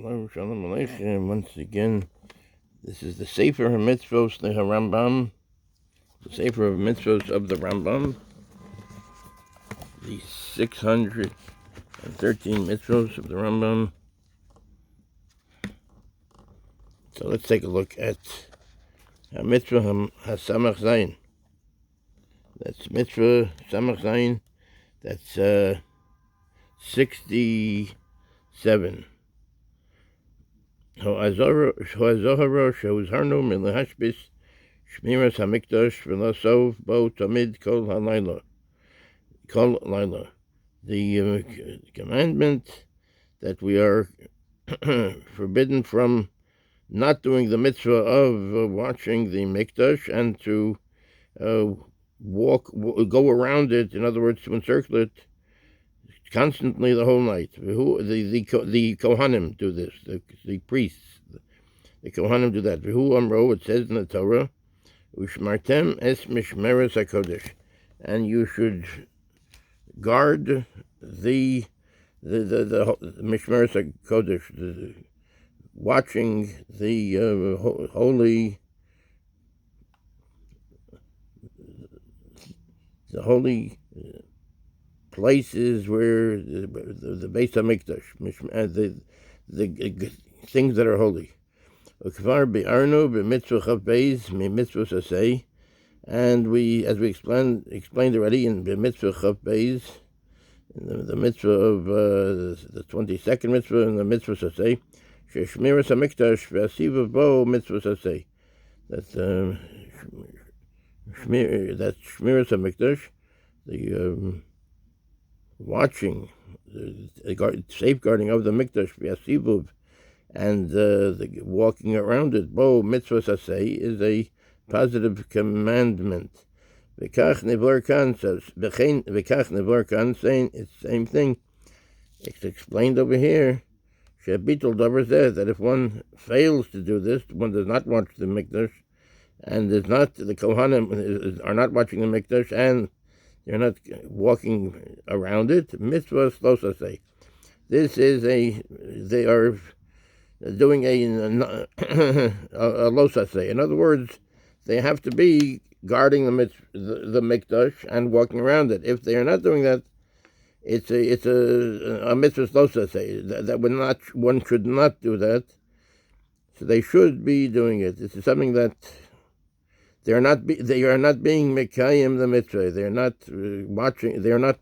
Hello, Shalom Aleichem. Once again, this is the Sefer HaMitzvos, the Rambam, the Sefer HaMitzvos of the Rambam, the 613 mitzvos of the Rambam. So let's take a look at Mitzvah HaSamach Zayin. That's Mitzvah Samach Zayin. That's 67. Ho'azoharo she'uzharnu milahashbis shmiras hamikdash v'lasov bo tamid kol halayla. The commandment that we are forbidden from not doing the mitzvah of watching the mikdash and to go around it, in other words, to encircle it constantly the whole night. The Kohanim do this, the priests, the Kohanim do that. V'hu amro, it says in the Torah, Ushmartem es mishmeres hakodesh, and you should guard the mishmeres hakodesh, watching the holy places where the Beis HaMikdash, the things that are holy. And we, as we explained already in the mitzvah Chav Beis, in the mitzvah of the 22nd mitzvah and the mitzvah Saseh, Shemiras HaMikdash v'asivav bo mitzvah Saseh. That's Shemiras HaMikdash, the watching, the safeguarding of the mikdash, v'asivuv, and the walking around it, bo mitzvah saseh, is a positive commandment. V'kach nevar kan says, v'kach nevar kan, saying it's the same thing. It's explained over here. Shebitul davar says that if one fails to do this, one does not watch the mikdash, and is not, the Kohanim are not watching the mikdash, and they're not walking around it. Mitzvah slosaseh. This is they are doing a losaseh. In other words, they have to be guarding the mikdash and walking around it. If they are not doing that, it's a mitzvah slosaseh. That one should not do that. So they should be doing it. This is something that they are not being mekayim the mitzvah. They are not watching. They are not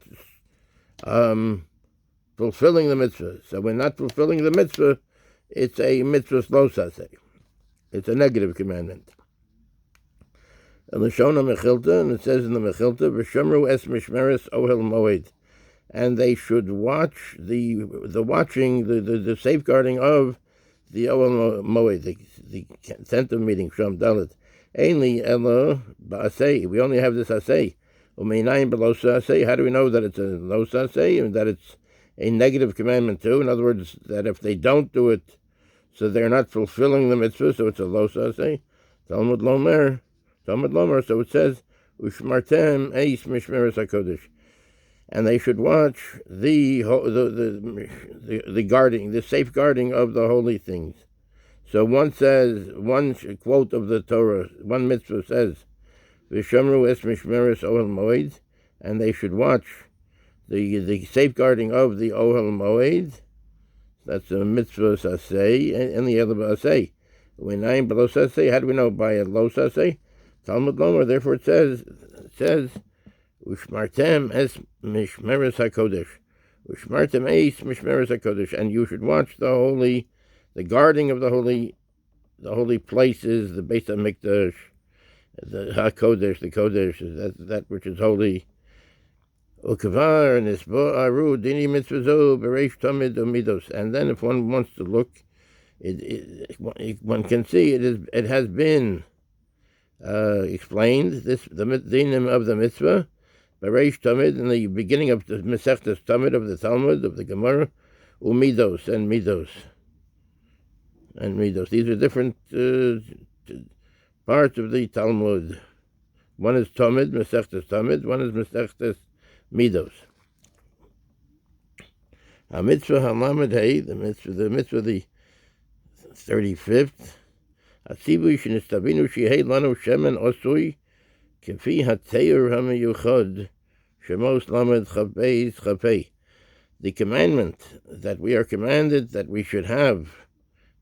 fulfilling the mitzvah. So when not fulfilling the mitzvah, it's a mitzvah slosaseh. It's a negative commandment. And the Shona Mechilta, and it says in the Mechilta, v'shomru es mishmeres ohel moed, and they should watch the safeguarding of the ohel moed, the tent of meeting, Shom Dalet. Ainly elo ba'aseh. We only have this aseh. Umeinayin below aseh. How do we know that it's a lo aseh and that it's a negative commandment too? In other words, that if they don't do it, so they're not fulfilling the mitzvah, so it's a lo aseh. Talmud lomer. So it says ushmartem eis mishmeres hakodesh, and they should watch the guarding, the safeguarding of the holy things. So one quote of the Torah, one mitzvah says, "V'shomru es mishmeres ohel moed," and they should watch the safeguarding of the ohel moed. That's a mitzvah saseh, and the other saseh. U'einayin below saseh. How do we know by a lo saseh? Talmud lomer. Therefore, it says, "Ushmartem es mishmeres hakodesh." Ushmartem es mishmeres hakodesh, and you should watch the guarding of the holy places, the Beis HaMikdash, the HaKodesh, the Kodesh, that which is holy. Ukavar and Isba'aru dini mitzvazo bereish tamid umidos. And then if one wants to look, one can see it has been explained, the dinim of the mitzvah, bereish tamid, in the beginning of the Masechtas Tamid of the Talmud, of the Gemara, umidos and midos. And midos. These are different parts of the Talmud. One is Tamid, Masechtas Tamid. One is Masechtas Midos. Mitzvah HaLamed Hey, the mitzvah, 35th. Hatzivui shenistavinu shehei lanu shemen osui kefi hateir hamiyuchad shemos lamed chav beis. The commandment that we are commanded that we should have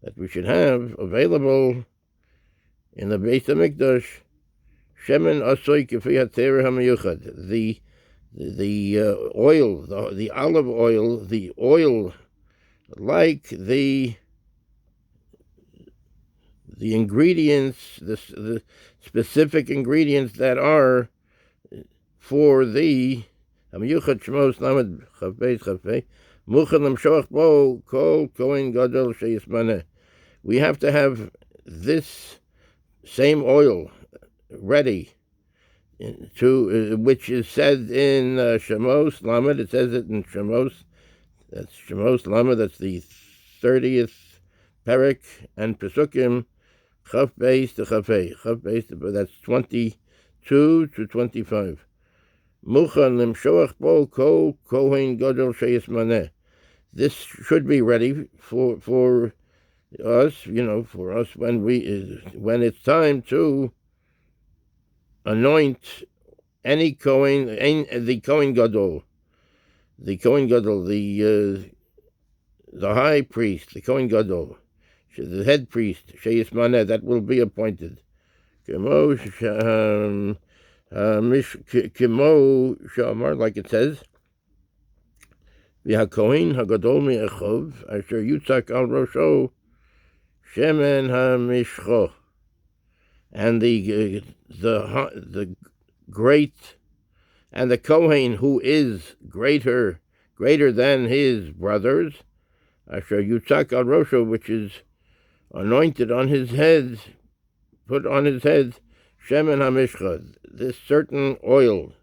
available in the Beis HaMikdash, shemen asoi kefi hateir hamiyuchad, the oil, the olive oil, the oil like the ingredients, the specific ingredients that are for the hamiyuchad shemos lamed chav beis muchan l'mshoach bo kol Kohain Gadol sheyismaneh. We have to have this same oil ready, to which is said in Shemos Lamed. It says it in Shemos. That's Shemos Lamed. That's the 30th Perek, and Pesukim Chav Beis to Chafei. Chav Beis, that's 22 to 25. Muchan limshoach bo kol Kohain Gadol sheyismaneh. This should be ready for us, for us when it's time to anoint any Kohen, the Kohain Gadol, the high priest, the Kohain Gadol, the head priest, sheyismaneh, that will be appointed. Kimo shamar, like it says, v'hakohen hagadol mi'echov asher yutzak al rosho shemen HaMishcha, and the great, and the Kohen who is greater than his brothers, asher yutzak al rosho, which is anointed on his head, put on his head, shemen HaMishcha, this certain oil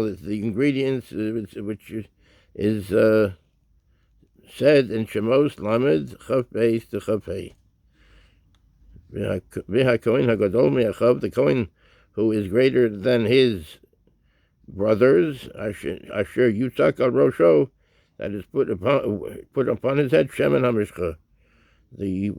is the ingredients which is said in Shemos Lamed Chav Beis to Chafei. V'hakohen hagadol mi'achav, the Kohen who is greater than his brothers, asher yutzak al rosho, that is put upon his head, shemen HaMishcha, the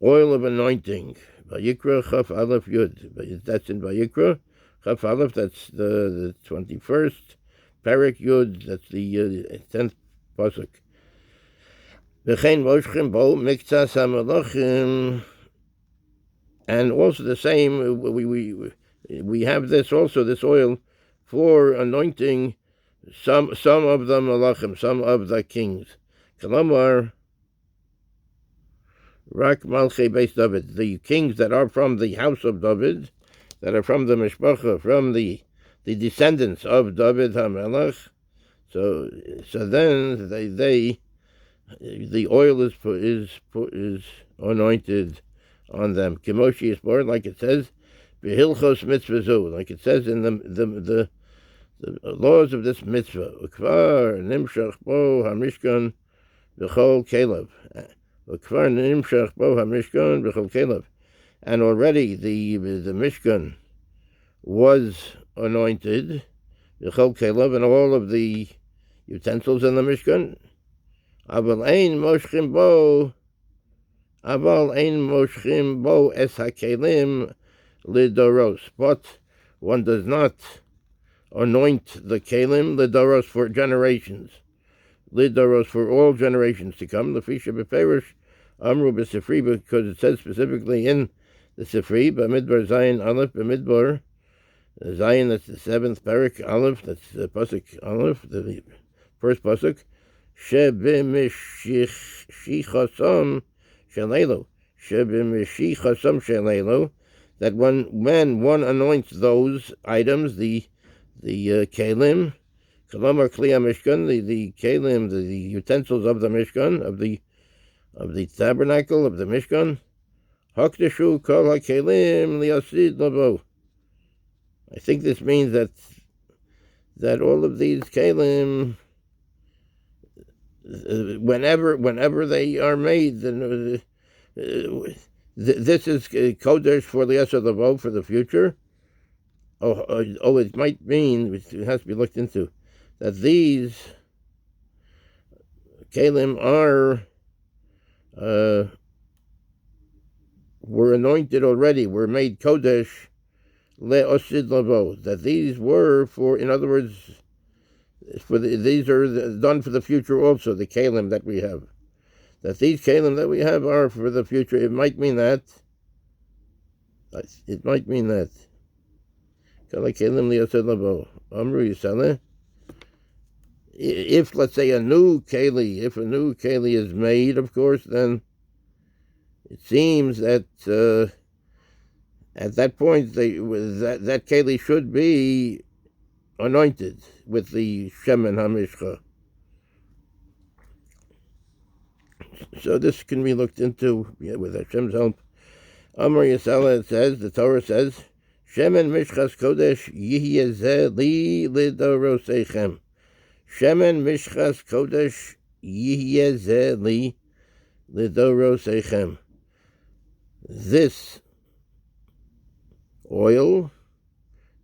oil of anointing. Vayikra Chaf Aleph Yud. That's in Vayikra Chaf Aleph. That's the 21st Perek Yud. That's the 10th pasuk. V'chein moshchim bo miktzas hamelachim, and also the same. We have this also, this oil for anointing some of the malachim, some of the kings. Kalamar Rak Malchei Beis David, the kings that are from the house of David, that are from the Mishpacha, from the descendants of David HMelech. So then the oil is anointed on them. Kimoshi is born, like it says, Behilchos mitzvazu, like it says in the laws of this mitzvah. Ukvar nimshach bo HaMishkan b'chol kelev. And already the Mishkan was anointed, and all of the utensils in the Mishkan. Aval ein moshchim bo es hakelim lidoros. But one does not anoint the kelim lidoros for generations. Lidoros, for all generations to come. Lefisha beferish amru b'sifri, because it says specifically in the Sifri, b'midbar Zayin Aleph, b'midbar Zayin, that's the 7th Perek Aleph, that's the pasuk Aleph, the first pasuk, sheb'mishichasam shelelo, that when one anoints those items, the kelim, Kalamar Kliya Mishkan, the kelim, the utensils of the Mishkan, of the tabernacle of the Mishkan, Hakdeshu Kol HaKelim Liyasid Labo. I think this means that all of these kelim, whenever they are made, this is kodesh for Liyasad Labo, for the future. It might mean, which has to be looked into, that these kelim are were anointed already, were made kodesh le'osid lavo, that these were for, in other words, these are done for the future also, the kalim that we have. That these kalim that we have are for the future. It might mean that. It might mean that. If, let's say, a new keli is made, of course, then it seems that at that point that keli should be anointed with the Shemen HaMishcha. So this can be looked into with Hashem's help. Amar Yisala, it says, the Torah says, Shemen Mishchas Kodesh Yihyeh Li Lidoroseichem. Shemen Mishchas Kodesh Yihyeh Li Lidoroseichem. This oil,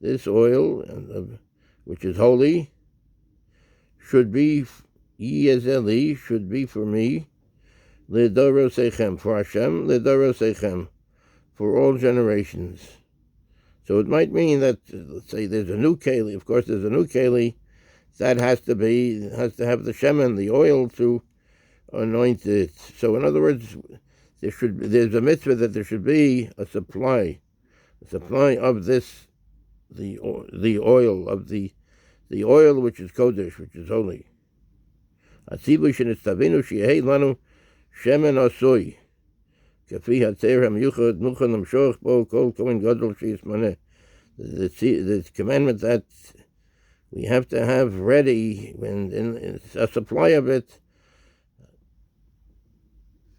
which is holy, should be Yihyeh, should be for me, Lidoroseichem, for Hashem, Lidoroseichem, for all generations. So it might mean that, let's say, there's a new keli. Of course, there's a new keli that has to have the shemen, the oil, to anoint it. So, in other words, there's a mitzvah that there should be a supply of this, the oil which is kodesh, which is holy. Atzivu shenitzavinu sheyeh lanu shemen asoi. The commandment that we have to have ready when a supply of it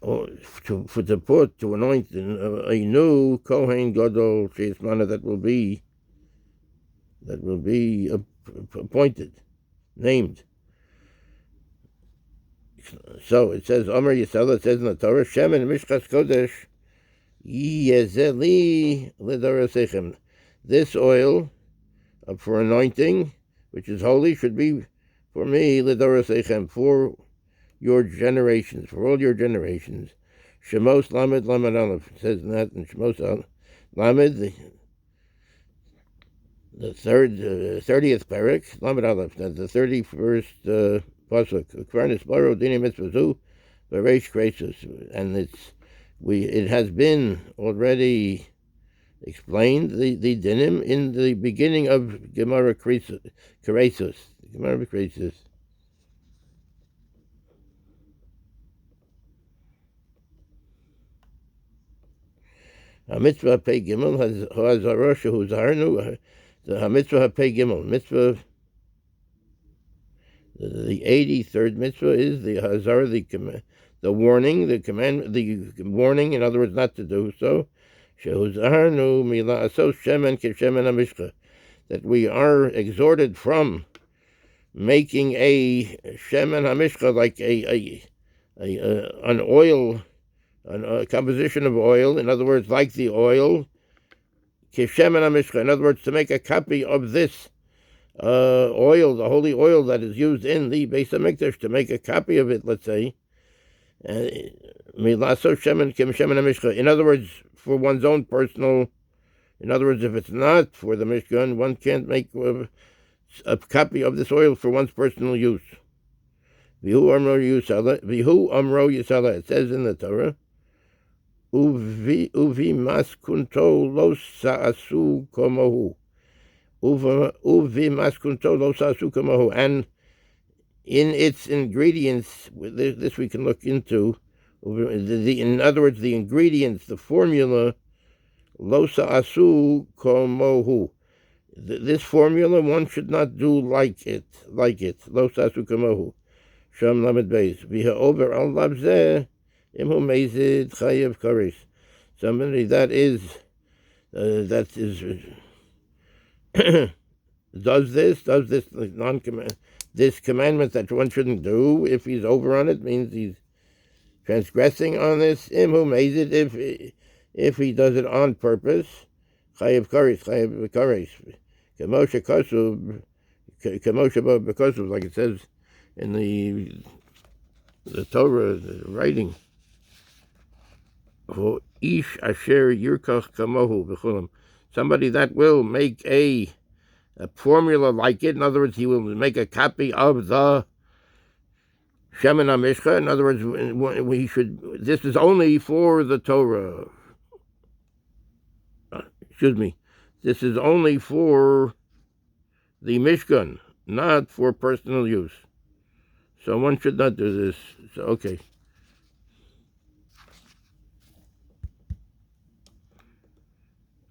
to anoint a new Kohain Gadol that will be appointed, named. So it says, Amar Yisrael, it says in the Torah, Shemen Mishchas Kodesh Yihyeh Li Lidoroseichem. This oil for anointing, which is holy, should be for me, Lidoroseichem, for your generations, for all your generations. Shemos Lamed Lamed Aleph, it says that in Shemos Lamed, the 30th parak, Lamed Aleph, that's the 31st pasuk. Kvarnis Baro Dini Mitzvazu Bereish Kresus, and it has been already explained, the dinim in the beginning of Gemara Kresus. Gemara Kresus. Mitzvah Pei Gimel has Hazarosha Huzarnu. The Mitzvah Pei Gimel mitzvah. The 83rd mitzvah is the Hazar, the warning, the command, the warning. In other words, not to do so. Shehuzarnu mila asos shemen keshemen hamishcha, that we are exhorted from making a shemen hamishcha, like an oil. A composition of oil, in other words, like the oil, kishemen hamishcha, in other words, to make a copy of this oil, the holy oil that is used in the Beis HaMikdash, to make a copy of it, let's say, milaso shemen kim shemen hamishcha, in other words, for one's own personal, in other words, if it's not for the Mishkan, one can't make a copy of this oil for one's personal use. Vihu amro yisala, it says in the Torah, Uvi maskunto lo sa'asu komohu. Uvi maskunto lo sa'asu komohu. And in its ingredients, this we can look into, in other words, the ingredients, the formula, lo sa'asu komohu. This formula, one should not do like it, lo sa'asu komohu. Sham lamed beis. Viha over al labzeh. Somebody that is does this this commandment that one shouldn't do, if he's over on it, means he's transgressing on this. If he does it on purpose, chayev kares. Kamosha because like it says in the Torah, the writing. ish asher yirkach kamohu b'chulam. Somebody that will make a formula like it. In other words, he will make a copy of the Shemen HaMishcha. In other words, we should. This is only for the Torah. Excuse me. This is only for the Mishkan, not for personal use. So one should not do this. So, okay.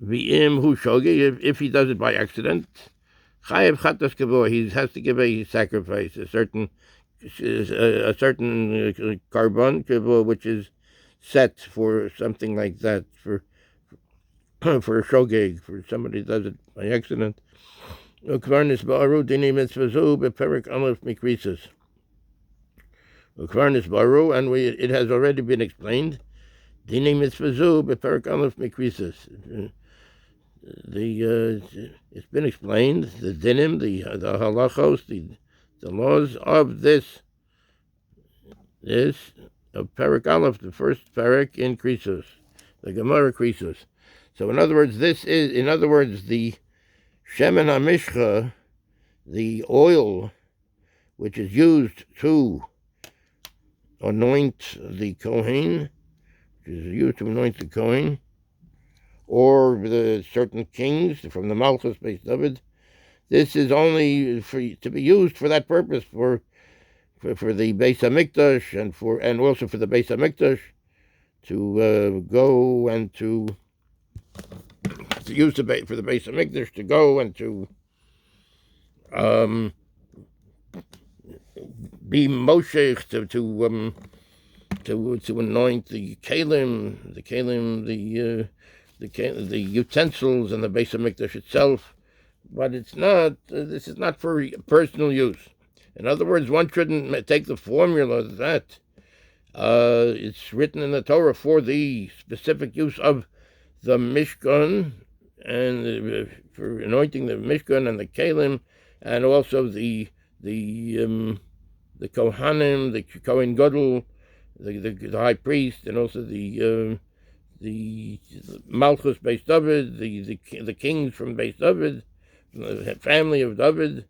V'im hu shogi, if he does it by accident, chayev chatas kavor, he has to give a sacrifice, a certain carbon kavor, which is set for something like that, for for a shogeg, for somebody who does it by accident. Ukvarnis ba'aru dini mitzvazu beperik aleph mikrisus. Ukvarnis ba'aru, and it has already been explained. Dini mitzvazu beperik aleph mikrisus. It's been explained, the dinim, the halachos, the laws of this of Perek Aleph, the first Perek in Krisos, the Gemara Krisos. So in other words, the Shemen HaMishcha, the oil which is used to anoint the Kohain, or the certain kings from the Malchus based David. This is only to be used for that purpose, for the Beis HaMikdash and also for the Beis HaMikdash to go and to use for the Beis HaMikdash to go and to be Moshe to anoint the kalim, the utensils and the Beis HaMikdash itself, but it's not. This is not for personal use. In other words, one shouldn't take the formula that it's written in the Torah for the specific use of the Mishkan and for anointing the Mishkan and the kalim, and also the Kohanim, the Kohain Gadol, the high priest, and also the Malchus based David, the kings from Beis David, the family of David.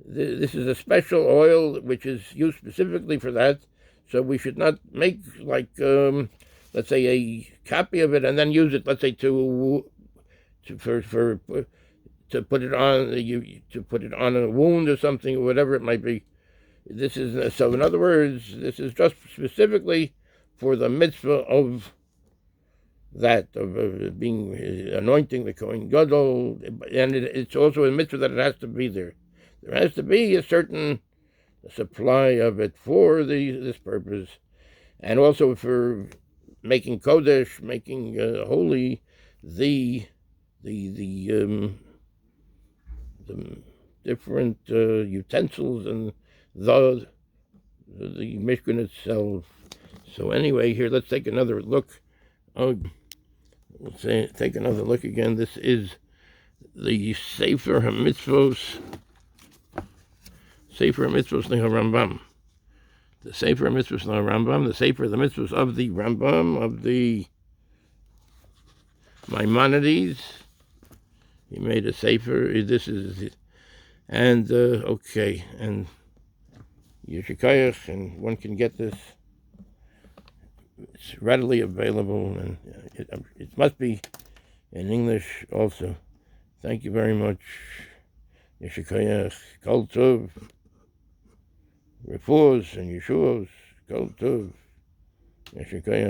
This is a special oil which is used specifically for that. So we should not make like let's say a copy of it and then use it, let's say to put it on a wound or something, or whatever it might be. This is so. In other words, this is just specifically for the mitzvah of being anointing the Kohain Gadol, and it's also a mitzvah that it has to be there. There has to be a certain supply of it for this purpose, and also for making kodesh, making holy the different utensils and the Mishkan itself. So anyway, here let's take another look. Take another look again. This is the Sefer HaMitzvos. Sefer HaMitzvos the Rambam. The Sefer HaMitzvos the Rambam. The Sefer the Mitzvos of the Rambam, of the Maimonides. He made a Sefer. This is, and okay, and Yeshikayach, and one can get this. It's readily available, and it must be in English also. Thank you very much. Yeshikayach, Kol Tov, Refuos and Yeshuos, Kol Tov, Yeshikayach.